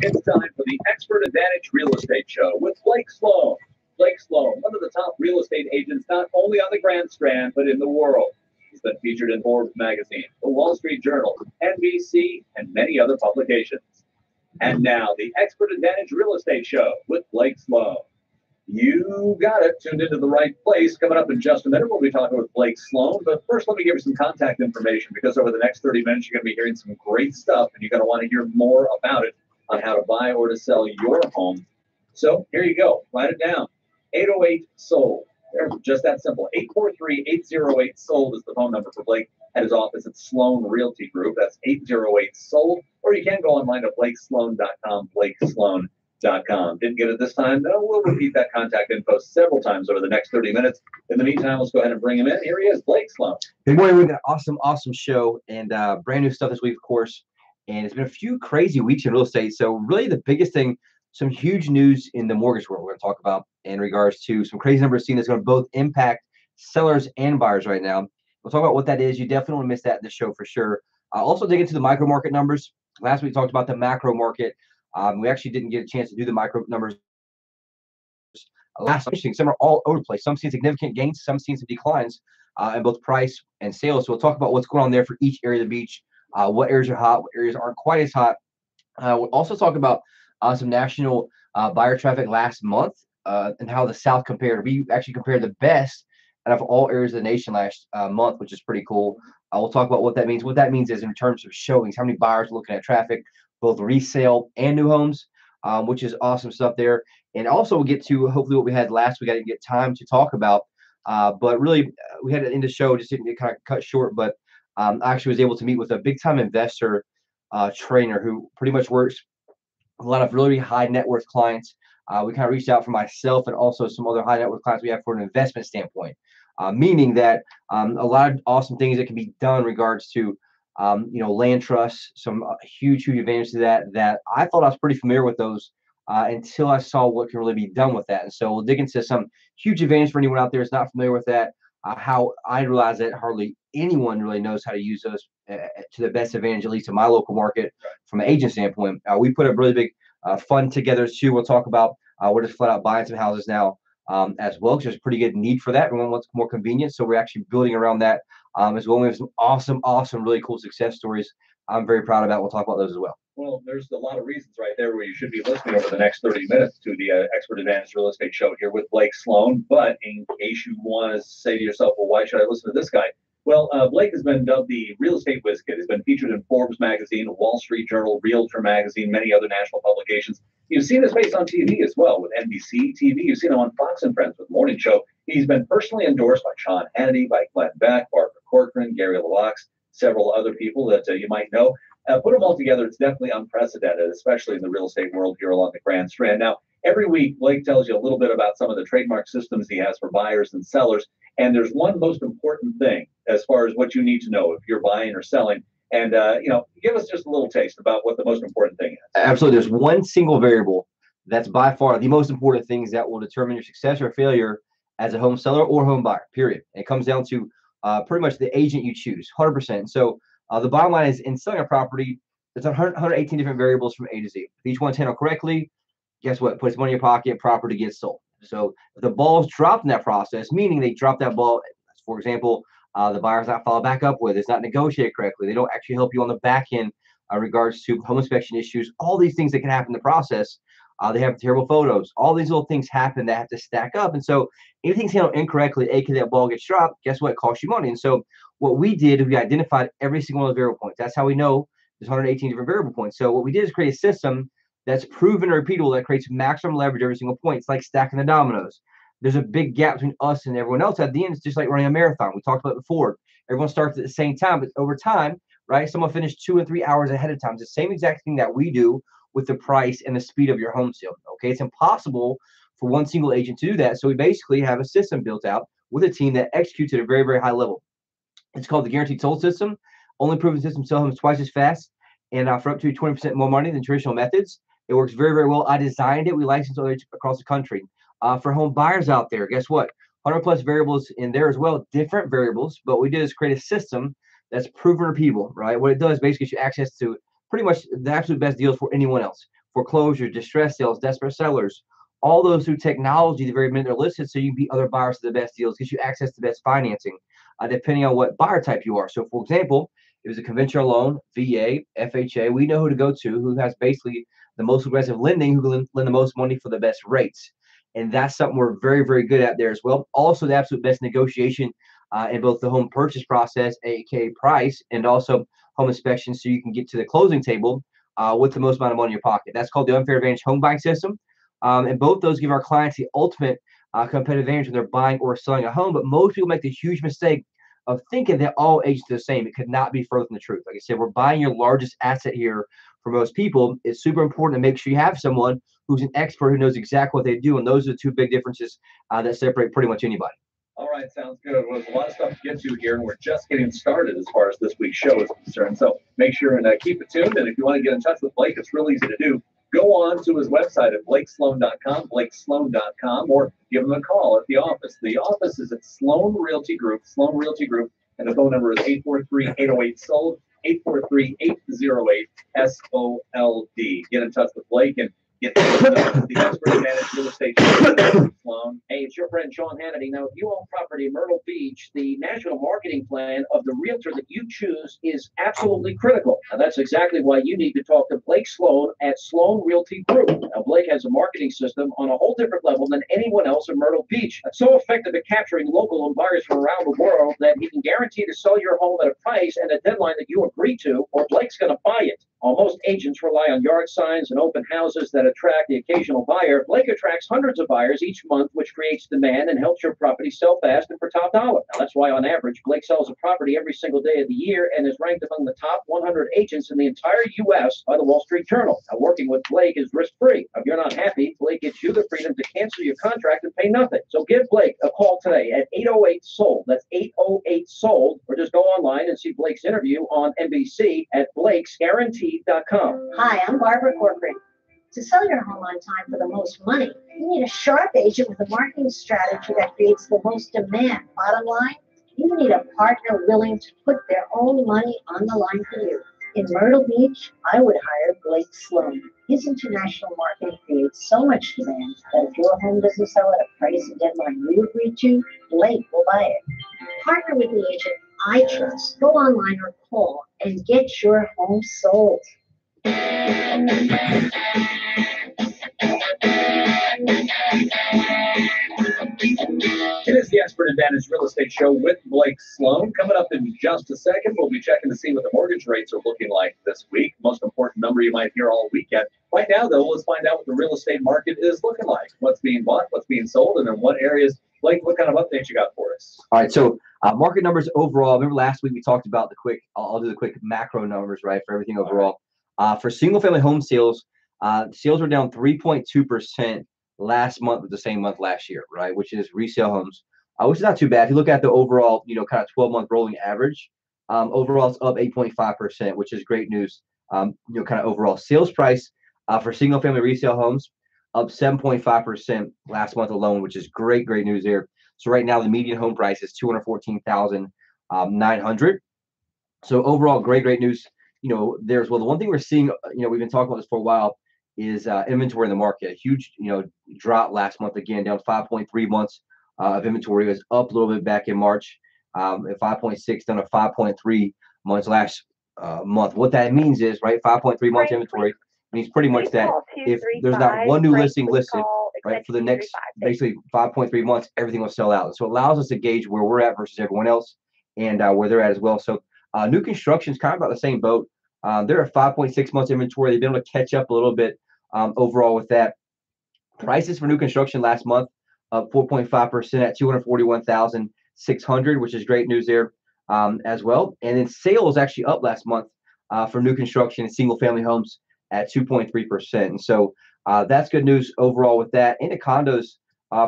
It's time for the Expert Advantage Real Estate Show with Blake Sloan. Blake Sloan, one of the top real estate agents not only on the Grand Strand, but in the world. He's been featured in Forbes magazine, the Wall Street Journal, NBC, and many other publications. And now, the Expert Advantage Real Estate Show with Blake Sloan. You got it. Tuned into the right place. Coming up in just a minute, we'll be talking with Blake Sloan. But first, let me give you some contact information, because over the next 30 minutes, you're going to be hearing some great stuff, and you're going to want to hear more about it on how to buy or to sell your home. So here you go. Write it down. 808-SOLD. There's just that simple. 843-808-SOLD is the phone number for Blake at his office at Sloan Realty Group. That's 808-SOLD. Or you can go online to blakesloan.com, blakesloan.com. Didn't get it this time? No, we'll repeat that contact info several times over the next 30 minutes. In the meantime, let's go ahead and bring him in. Here he is, Blake Sloan. Good morning. We've got an awesome show, and brand new stuff this week, of course. And it's been a few crazy weeks in real estate. So really the biggest thing, some huge news in the mortgage world we're going to talk about in regards to some crazy numbers seen that's going to both impact sellers and buyers right now. We'll talk about what that is. You definitely want to miss that in the show for sure. Also dig into the micro market numbers. Last week we talked about the macro market. We actually didn't get a chance to do the micro numbers last week. Some are all over the place. Some seen significant gains, some seen some declines in both price and sales. So we'll talk about what's going on there for each area of the beach. What areas are hot, what areas aren't quite as hot. We'll also talk about some national buyer traffic last month and how the South compared. We actually compared the best out of all areas of the nation last month, which is pretty cool. We'll talk about what that means. What that means is in terms of showings, how many buyers are looking at traffic, both resale and new homes, which is awesome stuff there. And also we'll get to hopefully what we had last week. I didn't get time to talk about, but really we had it in the show, just didn't get kind of cut short, but I actually was able to meet with a big-time investor trainer who pretty much works with a lot of really high net worth clients. We kind of reached out for myself and also some other high net worth clients we have for an investment standpoint, meaning that a lot of awesome things that can be done in regards to land trusts, some huge advantages to that I thought I was pretty familiar with those until I saw what can really be done with that. And so we'll dig into some huge advantage for anyone out there who's not familiar with that. How I realize that hardly anyone really knows how to use those to the best advantage, at least in my local market from an agent standpoint. We put a really big fund together too. We'll talk about we're just flat out buying some houses now as well, because there's a pretty good need for that. Everyone wants more convenience, so we're actually building around that as well. We have some awesome, really cool success stories I'm very proud about. We'll talk about those as well. Well, there's a lot of reasons right there where you should be listening over the next 30 minutes to the Expert Advantage Real Estate Show here with Blake Sloan. But in case you want to say to yourself, well, why should I listen to this guy? Well, Blake has been dubbed the real estate whiz kid. He's been featured in Forbes magazine, Wall Street Journal, Realtor magazine, many other national publications. You've seen his face on TV as well with NBC TV. You've seen him on Fox and Friends with Morning Show. He's been personally endorsed by Sean Hannity, by Glenn Beck, Barbara Corcoran, Gary LaLox, several other people that you might know. Put them all together, it's definitely unprecedented, especially in the real estate world here along the Grand Strand. Now, every week, Blake tells you a little bit about some of the trademark systems he has for buyers and sellers. And there's one most important thing as far as what you need to know if you're buying or selling. And, give us just a little taste about what the most important thing is. Absolutely. There's one single variable that's by far the most important things that will determine your success or failure as a home seller or home buyer, period. It comes down to pretty much the agent you choose, 100%. So the bottom line is in selling a property, there's 118 different variables from A to Z. If each one's handled correctly, guess what? Puts money in your pocket, property gets sold. So if the ball's dropped in that process, meaning they drop that ball, for example, the buyer's not followed back up with, it's not negotiated correctly, they don't actually help you on the back end in regards to home inspection issues, all these things that can happen in the process. They have terrible photos. All these little things happen that have to stack up. And so anything's handled incorrectly, aka that ball gets dropped, guess what? It costs you money. And so what we did is we identified every single one of the variable points. That's how we know there's 118 different variable points. So what we did is create a system that's proven and repeatable that creates maximum leverage every single point. It's like stacking the dominoes. There's a big gap between us and everyone else. At the end, it's just like running a marathon. We talked about it before. Everyone starts at the same time, but over time, right? Someone finished 2 or 3 hours ahead of time. It's the same exact thing that we do with the price and the speed of your home sale. Okay, it's impossible for one single agent to do that. So we basically have a system built out with a team that executes at a very, very high level. It's called the Guaranteed Sold System. Only proven system sell homes twice as fast and for up to 20% more money than traditional methods. It works very, very well. I designed it. We license others across the country. For home buyers out there, guess what? 100 plus variables in there as well, different variables. But what we did is create a system that's proven repeatable, right? What it does basically gives you access to pretty much the absolute best deals for anyone else. Foreclosure, distress sales, desperate sellers, all those through technology the very minute they're listed, so you can beat other buyers to the best deals, gives you access to best financing, depending on what buyer type you are. So, for example, if it's a conventional loan, VA, FHA, we know who to go to, who has basically the most aggressive lending, who can lend the most money for the best rates. And that's something we're very, very good at there as well. Also, the absolute best negotiation in both the home purchase process, aka price, and also home inspection, so you can get to the closing table with the most amount of money in your pocket. That's called the unfair advantage home buying system. And both those give our clients the ultimate competitive advantage when they're buying or selling a home. But most people make the huge mistake of thinking that all agents are the same. It could not be further from the truth. Like I said, we're buying your largest asset here for most people. It's super important to make sure you have someone who's an expert who knows exactly what they do. And those are the two big differences that separate pretty much anybody. All right, sounds good. Well, there's a lot of stuff to get to here, and we're just getting started as far as this week's show is concerned. So make sure and keep it tuned. And if you want to get in touch with Blake, it's real easy to do. Go on to his website at blakesloan.com, or give him a call at the office. The office is at Sloan Realty Group, and the phone number is 843-808-SOLD, 843-808-SOLD. Get in touch with Blake and get the expert advantage real estate Sloan. Hey, it's your friend Sean Hannity. Now, if you own property in Myrtle Beach, the national marketing plan of the realtor that you choose is absolutely critical. Now, that's exactly why you need to talk to Blake Sloan at Sloan Realty Group. Now, Blake has a marketing system on a whole different level than anyone else in Myrtle Beach. That's so effective at capturing local home buyers from around the world that he can guarantee to sell your home at a price and a deadline that you agree to, or Blake's going to buy it. While most agents rely on yard signs and open houses that attract the occasional buyer, Blake attracts hundreds of buyers each month, which creates demand and helps your property sell fast and for top dollar. Now, that's why, on average, Blake sells a property every single day of the year and is ranked among the top 100 agents in the entire U.S. by the Wall Street Journal. Now, working with Blake is risk-free. If you're not happy, Blake gives you the freedom to cancel your contract and pay nothing. So give Blake a call today at 808-SOLD. That's 808-SOLD. Or just go online and see Blake's interview on NBC at blakesguarantee.com. Hi, I'm Barbara Corcoran. To sell your home on time for the most money, you need a sharp agent with a marketing strategy that creates the most demand. Bottom line, you need a partner willing to put their own money on the line for you. In Myrtle Beach, I would hire Blake Sloan. His international marketing creates so much demand that if your home doesn't sell at a price and deadline you agree to, Blake will buy it. Partner with the agent I trust. Go online or call and get your home sold. It is the Expert Advantage Real Estate Show with Blake Sloan. Coming up in just a second, we'll be checking to see what the mortgage rates are looking like this week. Most important number you might hear all weekend. Right now, though, let's find out what the real estate market is looking like. What's being bought, what's being sold, and in what areas. Blake, what kind of updates you got for us? All right, so market numbers overall. Remember last week we talked about the quick. I'll do the quick macro numbers, right, for everything overall. For single-family home sales, sales were down 3.2% last month with the same month last year, right, which is resale homes, which is not too bad. If you look at the overall, kind of 12-month rolling average, overall it's up 8.5%, which is great news. Kind of overall sales price for single-family resale homes up 7.5% last month alone, which is great news there. So right now the median home price is $214,900. So overall, great news. There as well. The one thing we're seeing, we've been talking about this for a while, is inventory in the market. A huge, drop last month again, down 5.3 months of inventory. It was up a little bit back in March, at 5.6 down to 5.3 months last month. What that means is, right, 5.3 months inventory means pretty much that if there's not one new listing listed, right, for the next basically 5.3 months, everything will sell out. So it allows us to gauge where we're at versus everyone else and where they're at as well. So new construction is kind of about the same boat. They're at 5.6 months inventory. They've been able to catch up a little bit overall with that. Prices for new construction last month up 4.5% at $241,600, which is great news there as well. And then sales actually up last month for new construction and single family homes at 2.3%. And so that's good news overall with that. And the condos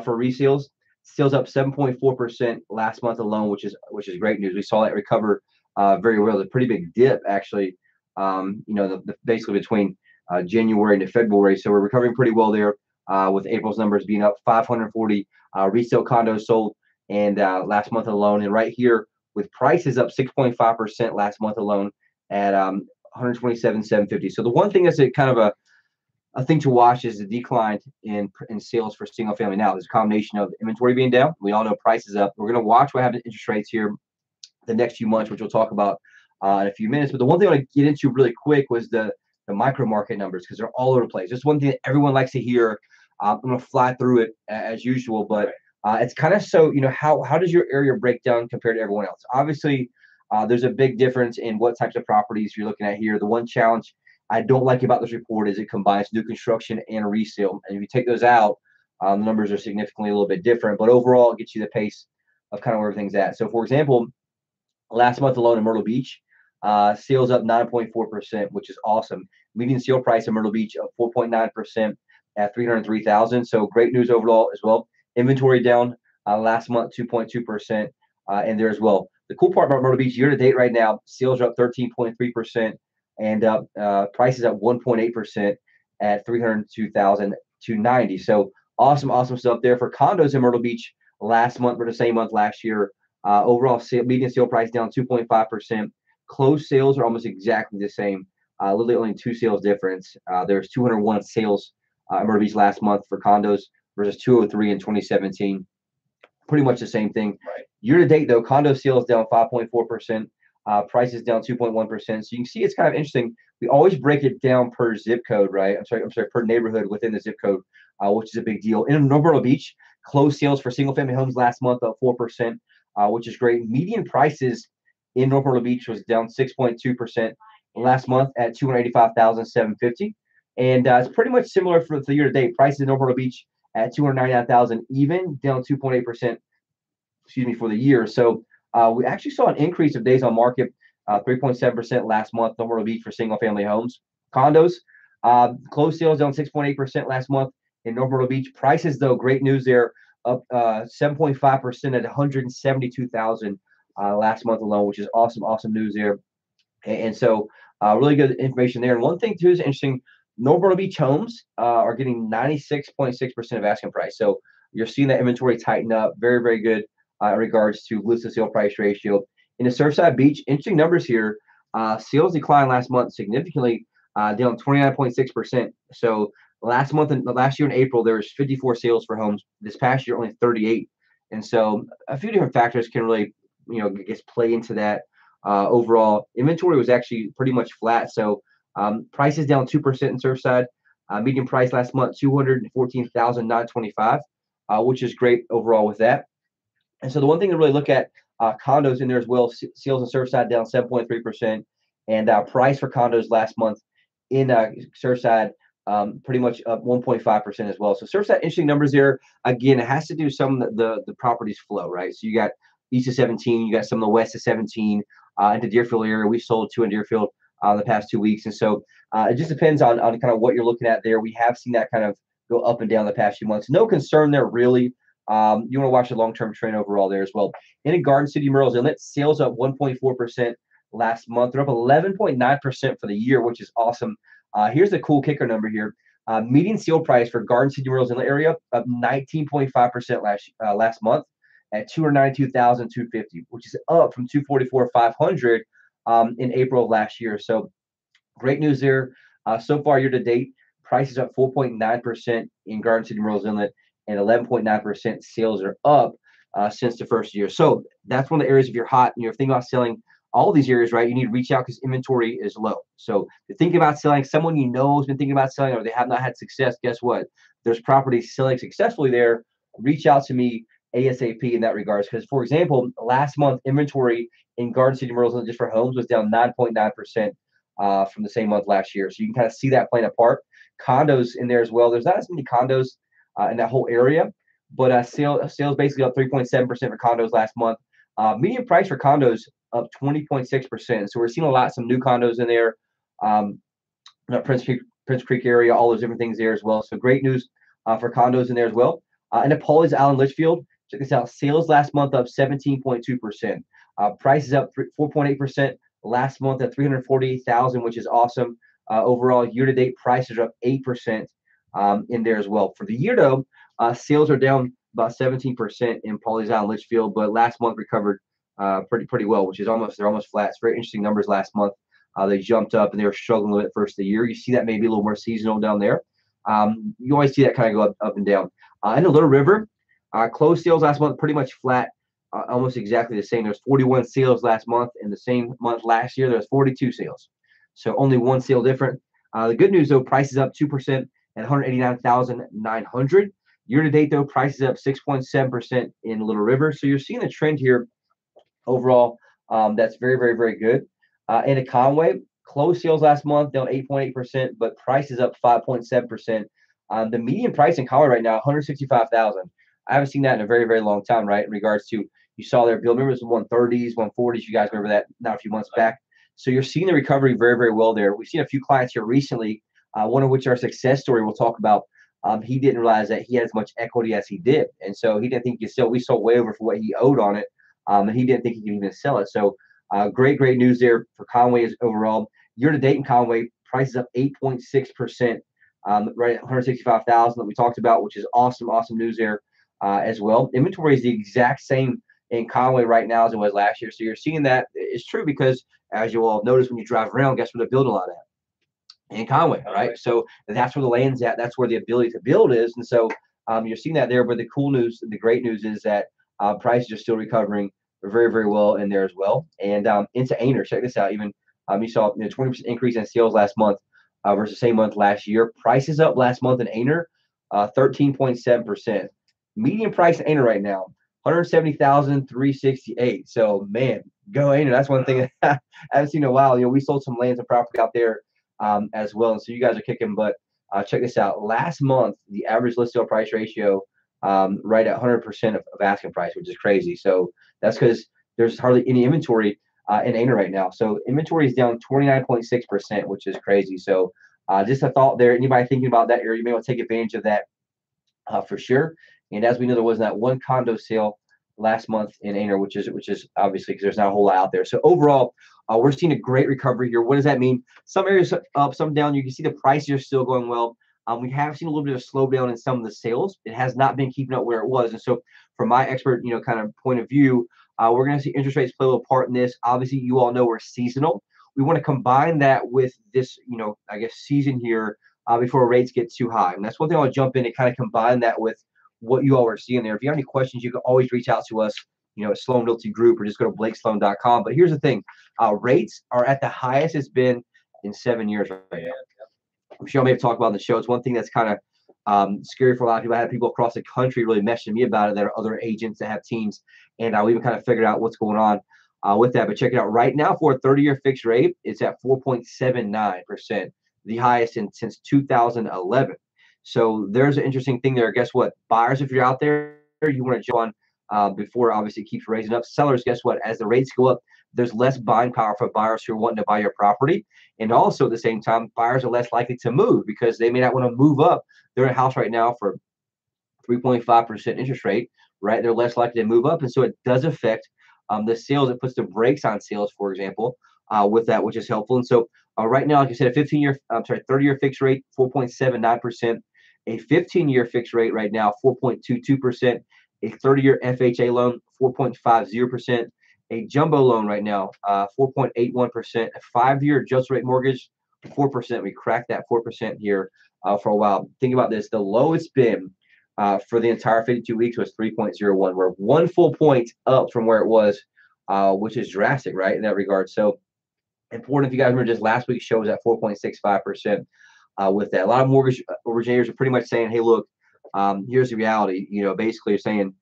for resales, sales up 7.4% last month alone, which is great news. We saw that recover very well. It's a pretty big dip actually, basically between January into February. So we're recovering pretty well there with April's numbers being up 540 resale condos sold and last month alone. And right here with prices up 6.5% last month alone at 127,750. So the one thing that's a kind of a thing to watch is the decline in sales for single family. Now there's a combination of inventory being down. We all know prices up. We're going to watch what happens to interest rates here the next few months, which we'll talk about in a few minutes. But the one thing I want to get into really quick was the micro market numbers, because they're all over the place. Just one thing that everyone likes to hear. I'm going to fly through it as usual, but it's kind of so, how does your area break down compared to everyone else? Obviously, there's a big difference in what types of properties you're looking at here. The one challenge I don't like about this report is it combines new construction and resale. And if you take those out, the numbers are significantly a little bit different. But overall, it gets you the pace of kind of where everything's at. So, for example, last month alone in Myrtle Beach, sales up 9.4%, which is awesome. Median sale price in Myrtle Beach up 4.9% at 303,000. So great news overall as well. Inventory down last month 2.2% in there as well. The cool part about Myrtle Beach year to date right now, sales are up 13.3% and prices up 1.8% at 302,290. So awesome stuff there for condos in Myrtle Beach last month for the same month last year. Overall median sale price down 2.5%. Closed sales are almost exactly the same. Literally only 2 sales difference. There's 201 sales in Myrtle Beach last month for condos versus 203 in 2017. Pretty much the same thing. Right. Year to date, though, condo sales down 5.4%, prices down 2.1%. So you can see it's kind of interesting. We always break it down per zip code, right? I'm sorry, per neighborhood within the zip code, which is a big deal. In Myrtle Beach, closed sales for single-family homes last month up 4%, which is great. Median prices in North Myrtle Beach was down 6.2% last month at 285,750. And it's pretty much similar for the year to date. Prices in North Myrtle Beach at 299,000, even down 2.8%. For the year. So we actually saw an increase of days on market, 3.7% last month. North Myrtle Beach for single-family homes. Condos, closed sales down 6.8% last month in North Myrtle Beach. Prices, though, great news there, up 7.5% at 172,000 last month alone, which is awesome news there. And so really good information there. And one thing too is interesting. North Myrtle Beach homes are getting 96.6% of asking price. So you're seeing that inventory tighten up. Very good in regards to list to sale price ratio. In the Surfside Beach, interesting numbers here. Sales declined last month significantly, down 29.6%. So last year in April, there was 54 sales for homes. This past year, only 38. And so a few different factors can really, play into that. Overall, inventory was actually pretty much flat. So prices down 2% in Surfside. Median price last month, 214,925, which is great overall with that. And so the one thing to really look at, condos in there as well, sales in Surfside down 7.3%, and price for condos last month in Surfside pretty much up 1.5% as well. So Surfside, interesting numbers there. Again, it has to do some of the properties flow, right? So you got east of 17, you got some of the west of 17 into Deerfield area. We sold 2 in Deerfield the past 2 weeks, and so it just depends on kind of what you're looking at there. We have seen that kind of go up and down the past few months. No concern there really. You want to watch the long-term trend overall there as well. In Garden City, Myrtle's Inlet, sales up 1.4% last month. They're up 11.9% for the year, which is awesome. Here's the cool kicker number here. Median sale price for Garden City, Myrtle's Inlet area up 19.5% last month at 292,250, which is up from 244,500 in April of last year. So great news there. So far year to date, prices up 4.9% in Garden City, Myrtle's Inlet, and 11.9% sales are up since the first year. So that's one of the areas if you're hot and you're thinking about selling all these areas, right, you need to reach out because inventory is low. So if you're thinking about selling, someone you know has been thinking about selling or they have not had success, guess what? There's properties selling successfully there. Reach out to me ASAP in that regards. Because, for example, last month inventory in Garden City, Myrtle, just for homes was down 9.9% from the same month last year. So you can kind of see that playing a part. Condos in there as well. There's not as many condos in that whole area, but sales basically up 3.7% for condos last month. Median price for condos up 20.6%. So we're seeing some new condos in there. Prince Creek area, all those different things there as well. So great news for condos in there as well. And at Pawleys Island, Litchfield, check this out. Sales last month up 17.2%. Prices up 4.8% last month at 348,000, which is awesome. Overall, year-to-date prices are up 8% in there as well. For the year, though, sales are down about 17% in Pawleys Island, Litchfield, but last month recovered pretty well, which is they're almost flat. It's very interesting numbers last month. They jumped up and they were struggling a little bit first of the year. You see that maybe a little more seasonal down there. You always see that kind of go up and down. In the Little River, closed sales last month pretty much flat, almost exactly the same. There's 41 sales last month, and the same month last year there's 42 sales. So only one sale different. The good news though, price is up 2% at 189,900. Year to date though, price is up 6.7% in Little River. So you're seeing a trend here overall. That's very, very, very good. In Conway, closed sales last month down 8.8%, but price is up 5.7%. The median price in Conway right now, 165,000. I haven't seen that in a very, very long time, right? In regards to, you saw their build, remember it was 130s, 140s. You guys remember that not a few months back. So you're seeing the recovery very, very well there. We've seen a few clients here recently, one of which our success story we'll talk about. He didn't realize that he had as much equity as he did. And so he didn't think he could sell. We sold way over for what he owed on it. And he didn't think he could even sell it. So great news there for Conway is overall. Year to date in Conway, price is up 8.6%, right at 165,000 that we talked about, which is awesome news there as well. Inventory is the exact same in Conway right now as it was last year. So you're seeing that it's true because, as you all notice when you drive around, guess where they build a lot at? In Conway, right? So that's where the land's at. That's where the ability to build is. And so you're seeing that there. But the cool news, the great news is that prices are still recovering very, very well in there as well. And into Ainer, check this out. Even you saw 20% increase in sales last month versus same month last year. Prices up last month in Ainer, 13.7%. Median price in Ainer right now, 170,368. So man, go Ainer. That's one thing I haven't seen in a while. We sold some lands and property out there as well. And so you guys are kicking butt. Check this out. Last month, the average list sale price ratio right at 100% of asking price, which is crazy. So that's because there's hardly any inventory in Ainer right now. So inventory is down 29.6%, which is crazy. So just a thought there. Anybody thinking about that area, you may want to take advantage of that for sure. And as we know, there was that one condo sale last month in Ainer, which is obviously because there's not a whole lot out there. So overall, we're seeing a great recovery here. What does that mean? Some areas up, some down. You can see the prices are still going well. We have seen a little bit of slowdown in some of the sales. It has not been keeping up where it was. And so from my expert, kind of point of view, we're going to see interest rates play a little part in this. Obviously, you all know we're seasonal. We want to combine that with this, I guess, season here before rates get too high. And that's one thing I'll jump in and kind of combine that with what you all are seeing there. If you have any questions, you can always reach out to us, at Sloan Realty Group, or just go to blakesloan.com. But here's the thing. Rates are at the highest it's been in 7 years right now. I'm sure I may have talked about in the show. It's one thing that's kind of scary for a lot of people. I had people across the country really messaging me about it that are other agents that have teams. And we even kind of figured out what's going on with that. But check it out. Right now for a 30-year fixed rate, it's at 4.79%, the highest since 2011. So there's an interesting thing there. Guess what? Buyers, if you're out there, you want to jump on before obviously it keeps raising up. Sellers, guess what? As the rates go up, there's less buying power for buyers who are wanting to buy your property. And also at the same time, buyers are less likely to move because they may not want to move up. They're in a house right now for 3.5% interest rate, right? They're less likely to move up. And so it does affect the sales. It puts the brakes on sales, for example, with that, which is helpful. And so right now, like I said, 30-year fixed rate, 4.79%. A 15-year fixed rate right now, 4.22%. A 30-year FHA loan, 4.50%. A jumbo loan right now, 4.81%. A 5-year adjustable rate mortgage, 4%. We cracked that 4% here for a while. Think about this. The lowest been for the entire 52 weeks was 3.01. We're 1 full point up from where it was, which is drastic, right, in that regard. So important. If you guys remember, just last week's show was at 4.65%. With that, a lot of mortgage originators are pretty much saying, hey, look, here's the reality. Basically, you're saying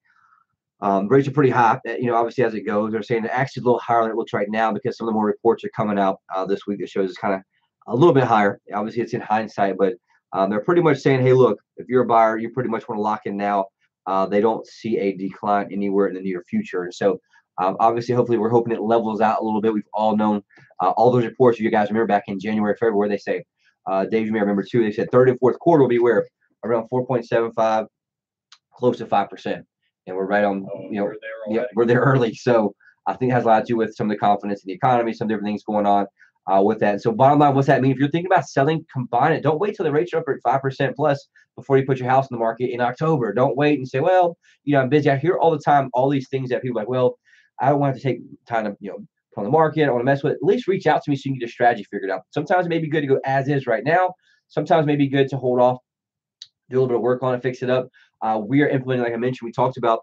rates are pretty high. Obviously, as it goes, they're saying actually a little higher than it looks right now because some of the more reports are coming out this week that shows it's kind of a little bit higher. Obviously, it's in hindsight, but they're pretty much saying, hey, look, if you're a buyer, you pretty much want to lock in now. They don't see a decline anywhere in the near future. And so obviously, hopefully, we're hoping it levels out a little bit. We've all known all those reports. You guys remember back in January, February, they say, Dave, you may remember too, they said third and fourth quarter will be where around 4.75, close to 5%. And we're right on, we're there early. So I think it has a lot to do with some of the confidence in the economy, some different things going on with that. And so bottom line, what's that mean? If you're thinking about selling, combine it. Don't wait till the rates are up at 5% plus before you put your house in the market in October. Don't wait and say, well, I'm busy. I hear all the time all these things that people are like, well, I don't want to take time to, put on the market. I want to mess with it. At least reach out to me so you can get a strategy figured out. Sometimes it may be good to go as is right now. Sometimes it may be good to hold off, do a little bit of work on it, fix it up. We are implementing, like I mentioned, we talked about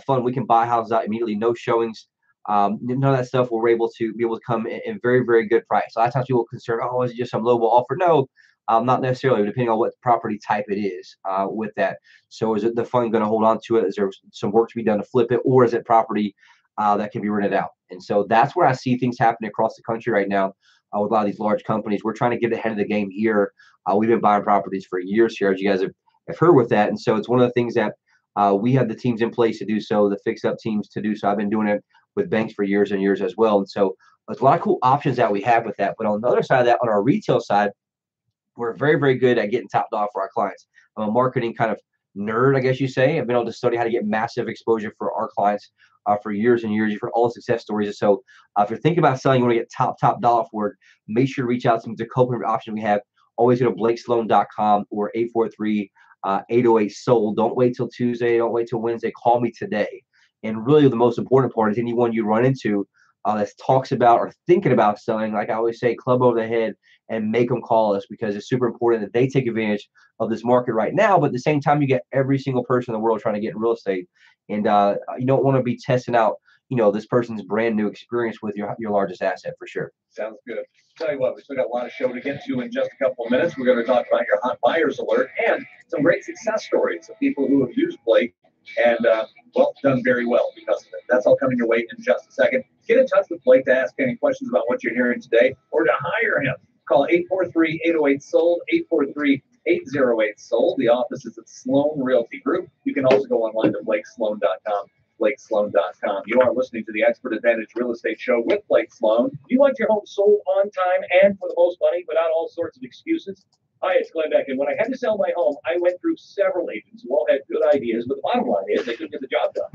fun. We can buy houses out immediately, no showings, none of that stuff. We're able to come in very, very good price. A lot of times people are concerned, oh, is it just some lowball offer? No, not necessarily, depending on what property type it is with that. So is it the fund going to hold on to it? Is there some work to be done to flip it? Or is it property that can be rented out? And so that's where I see things happening across the country right now with a lot of these large companies. We're trying to get ahead of the game here. We've been buying properties for years here, as you guys have heard with that. And so it's one of the things that we have the teams in place to do so, the fix-up teams to do so. I've been doing it with banks for years and years as well. And so there's a lot of cool options that we have with that. But on the other side of that, on our retail side, we're very, very good at getting top dollar for our clients. I'm a marketing kind of nerd, I guess you say. I've been able to study how to get massive exposure for our clients for years and years. You've heard all the success stories. And so if you're thinking about selling, you want to get top dollar for it, make sure to reach out to me. The co-payment option we have. Always go to blakesloan.com or 843-808-SOLD. Don't wait till Tuesday. Don't wait till Wednesday. Call me today. And really the most important part is anyone you run into that talks about or thinking about selling, like I always say, club over the head and make them call us, because it's super important that they take advantage of this market right now. But at the same time, you get every single person in the world trying to get in real estate. And you don't want to be testing out, this person's brand new experience with your largest asset for sure. Sounds good. Tell you what, we still got a lot of show to get to in just a couple of minutes. We're going to talk about your hot buyers alert and some great success stories of people who have used Blake and, done very well because of it. That's all coming your way in just a second. Get in touch with Blake to ask any questions about what you're hearing today or to hire him. Call 843-808-SOLD, 843-808-SOLD. The office is at Sloan Realty Group. You can also go online to blakesloan.com. blakesloan.com. You are listening to the Expert Advantage Real Estate Show with Blake Sloan. Do you want your home sold on time and for the most money without all sorts of excuses? Hi, it's Glenn Beck, and when I had to sell my home, I went through several agents who all had good ideas, but the bottom line is they couldn't get the job done.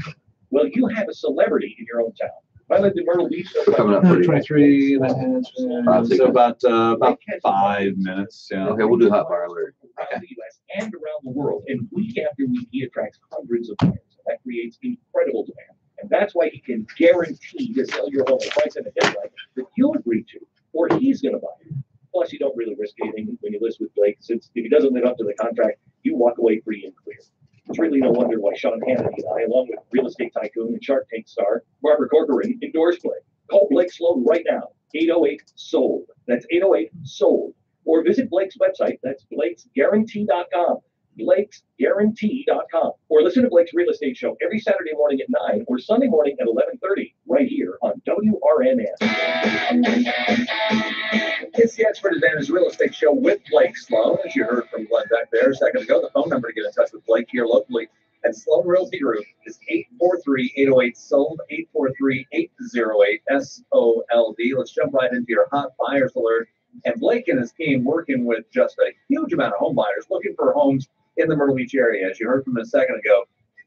Well, you have a celebrity in your own town. I lived in Myrtle Beach. Coming up 23 and a half, so about 5 minutes. Yeah. Okay, we'll do hot buyer alert. Around the U.S. and around the world, and week after week, he attracts hundreds of buyers. That creates incredible demand, and that's why he can guarantee to sell your home at a price and a deadline that you'll agree to, or he's going to buy it. Plus, you don't really risk anything when you list with Blake, since if he doesn't live up to the contract, you walk away free and clear. It's really no wonder why Sean Hannity and I, along with real estate tycoon and Shark Tank star Barbara Corcoran, endorse Blake. Call Blake Sloan right now, 808-SOLD. That's 808-SOLD. Or visit Blake's website. That's blakesguarantee.com. blakesguarantee.com. Or listen to Blake's Real Estate Show every Saturday morning at 9 or Sunday morning at 11:30 right here on WRNN. It's the Expert Advantage Real Estate Show with Blake Sloan, as you heard from Glenn back there a second ago. The phone number to get in touch with Blake here locally at Sloan Realty Group is 843-808-SOLD, 843-808-SOLD. Let's jump right into your hot buyers alert. And Blake and his team working with just a huge amount of home buyers looking for homes in the Myrtle Beach area. As you heard from him a second ago,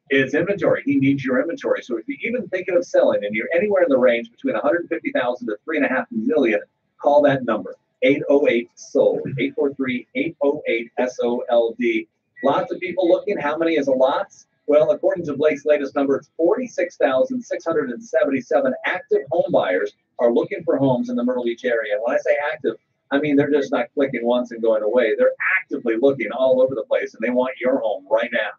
it's inventory. He needs your inventory. So if you're even thinking of selling and you're anywhere in the range between $150,000 to $3.5 million, call that number, 808-SOLD, 843-808-SOLD. Lots of people looking. How many is a lot? Well, according to Blake's latest number, it's 46,677 active home buyers are looking for homes in the Myrtle Beach area. And when I say active, I mean they're just not clicking once and going away. They're actively looking all over the place, and they want your home right now.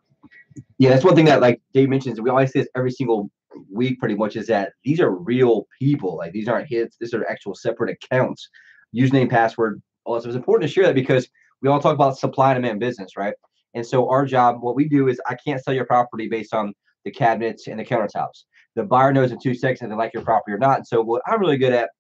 Yeah, that's one thing that, like Dave mentions, we always say this every single week pretty much, is that these are real people. Like, these aren't hits. These are actual separate accounts, username, password, all that. So it's important to share that, because we all talk about supply and demand business, right? And so our job, what we do is, I can't sell your property based on the cabinets and the countertops. The buyer knows in 2 seconds if they like your property or not. And so what I'm really good at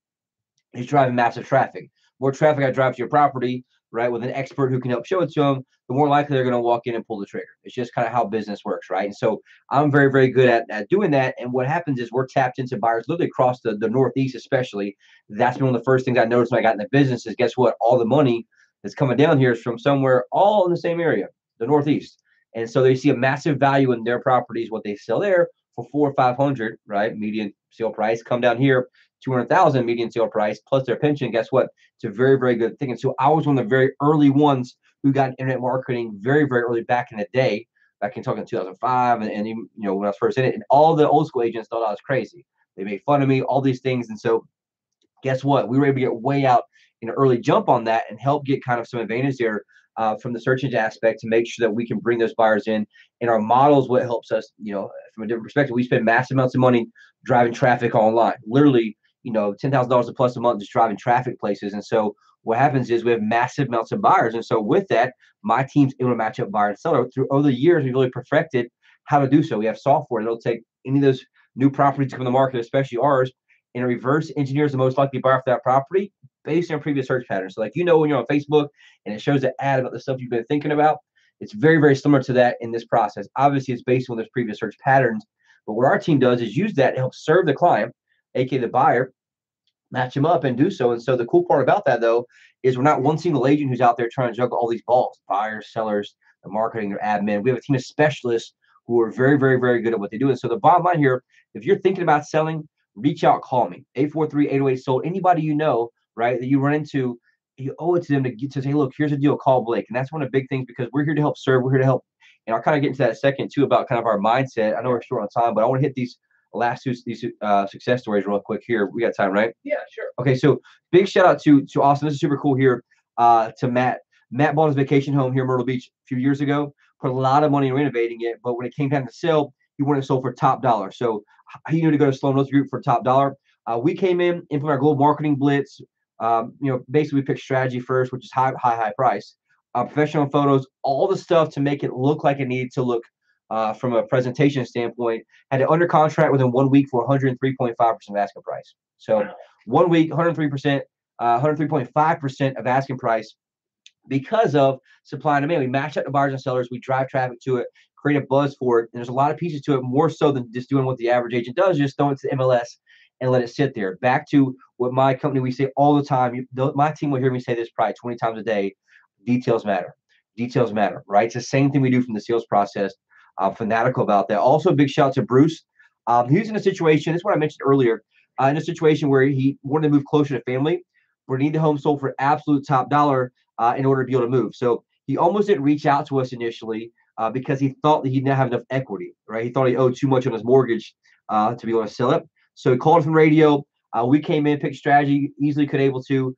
is driving massive traffic. More traffic I drive to your property, right, with an expert who can help show it to them, the more likely they're going to walk in and pull the trigger. It's just kind of how business works, right? And so I'm very, very good at doing that. And what happens is, we're tapped into buyers literally across the Northeast especially. That's been one of the first things I noticed when I got in the business is, guess what? All the money that's coming down here is from somewhere all in the same area, the Northeast. And so they see a massive value in their properties, what they sell there for 400 or 500, right? Median sale price. Come down here, 200,000 median sale price plus their pension. Guess what? It's a very, very good thing. And so I was one of the very early ones who got internet marketing very, very early back in the day, back in talking 2005, and even, when I was first in it. And all the old school agents thought I was crazy. They made fun of me, all these things. And so guess what? We were able to get way out in an early jump on that and help get kind of some advantage there from the search engine aspect to make sure that we can bring those buyers in. And our model is what helps us, from a different perspective. We spend massive amounts of money driving traffic online, literally, $10,000 plus a month just driving traffic places. And so what happens is we have massive amounts of buyers. And so with that, my team's able to match up buyer and seller. Through over the years, we've really perfected how to do so. We have software that'll take any of those new properties to come to the market, especially ours, and reverse engineers the most likely buyer for that property based on previous search patterns. So like, when you're on Facebook and it shows an ad about the stuff you've been thinking about, it's very, very similar to that in this process. Obviously, it's based on those previous search patterns. But what our team does is use that to help serve the client, aka the buyer, match them up and do so. And so the cool part about that, though, is we're not one single agent who's out there trying to juggle all these balls, buyers, sellers, the marketing, their admin. We have a team of specialists who are very, very, very good at what they do. And so the bottom line here, if you're thinking about selling, reach out, call me, 843-808-SOLD. Anybody you know, right, that you run into, you owe it to them to say, look, here's a deal, call Blake. And that's one of the big things because we're here to help serve. We're here to help. And I'll kind of get into that in a second, too, about kind of our mindset. I know we're short on time, but I want to hit these last two success stories real quick here. We got time, right? Yeah, sure. Okay, so big shout out to Austin. This is super cool here. To Matt. Matt bought his vacation home here in Myrtle Beach a few years ago, put a lot of money in renovating it, but when it came time to sell, he wanted it sold for top dollar. So he knew to go to Sloan Realty Group for top dollar. We came in, implement our global marketing blitz. Basically we picked strategy first, which is high price. Professional photos, all the stuff to make it look like it needed to look from a presentation standpoint. Had it under contract within 1 week for 103.5% of asking price. So 1 week, 103%, 103.5% of asking price because of supply and demand. We match up the buyers and sellers. We drive traffic to it, create a buzz for it. And there's a lot of pieces to it, more so than just doing what the average agent does, just throw it to the MLS and let it sit there. Back to what my company, we say all the time. My team will hear me say this probably 20 times a day. Details matter. Details matter, right? It's the same thing we do from the sales process. I'm fanatical about that. Also, a big shout out to Bruce. He was in a situation, this is what I mentioned earlier, in a situation where he wanted to move closer to family, but he needed the home sold for absolute top dollar in order to be able to move. So he almost didn't reach out to us initially because he thought that he didn't have enough equity, right? He thought he owed too much on his mortgage to be able to sell it. So he called from radio. We came in, picked strategy, easily could able to.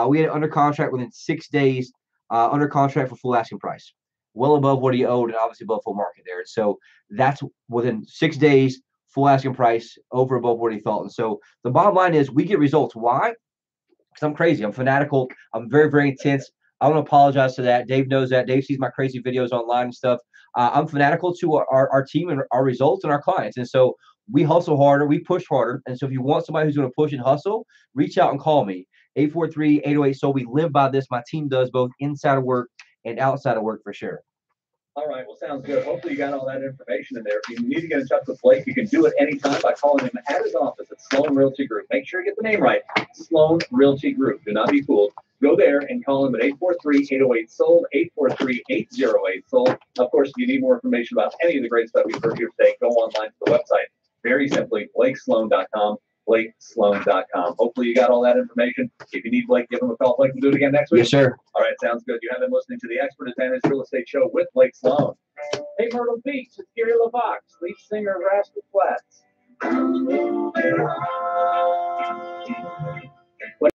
We had it under contract within 6 days, under contract for full asking price, well above what he owed and obviously above full market there. So that's within 6 days, full asking price, over above what he thought. And so the bottom line is we get results. Why? Because I'm crazy. I'm fanatical. I'm very, very intense. I want to apologize to that. Dave knows that. Dave sees my crazy videos online and stuff. I'm fanatical to our team and our results and our clients. And so we hustle harder. We push harder. And so if you want somebody who's going to push and hustle, reach out and call me. 843-808-SOLD. We live by this. My team does both inside of work and outside of work for sure. All right, well, sounds good. Hopefully you got all that information in there. If you need to get in touch with Blake, you can do it anytime by calling him at his office at Sloan Realty Group. Make sure you get the name right, Sloan Realty Group. Do not be fooled. Go there and call him at 843-808-SOLD, 843-808-SOLD. Of course, if you need more information about any of the great stuff you've heard here today, go online to the website. Very simply, BlakeSloan.com. BlakeSloan.com. Hopefully you got all that information. If you need Blake, give him a call. Blake, we'll do it again next week. Yes, sir. All right, sounds good. You have been listening to the Expert Advantage Real Estate Show with Blake Sloan. Hey, Myrtle Beach, it's Gary LaVox, lead singer of Rascal Flatts.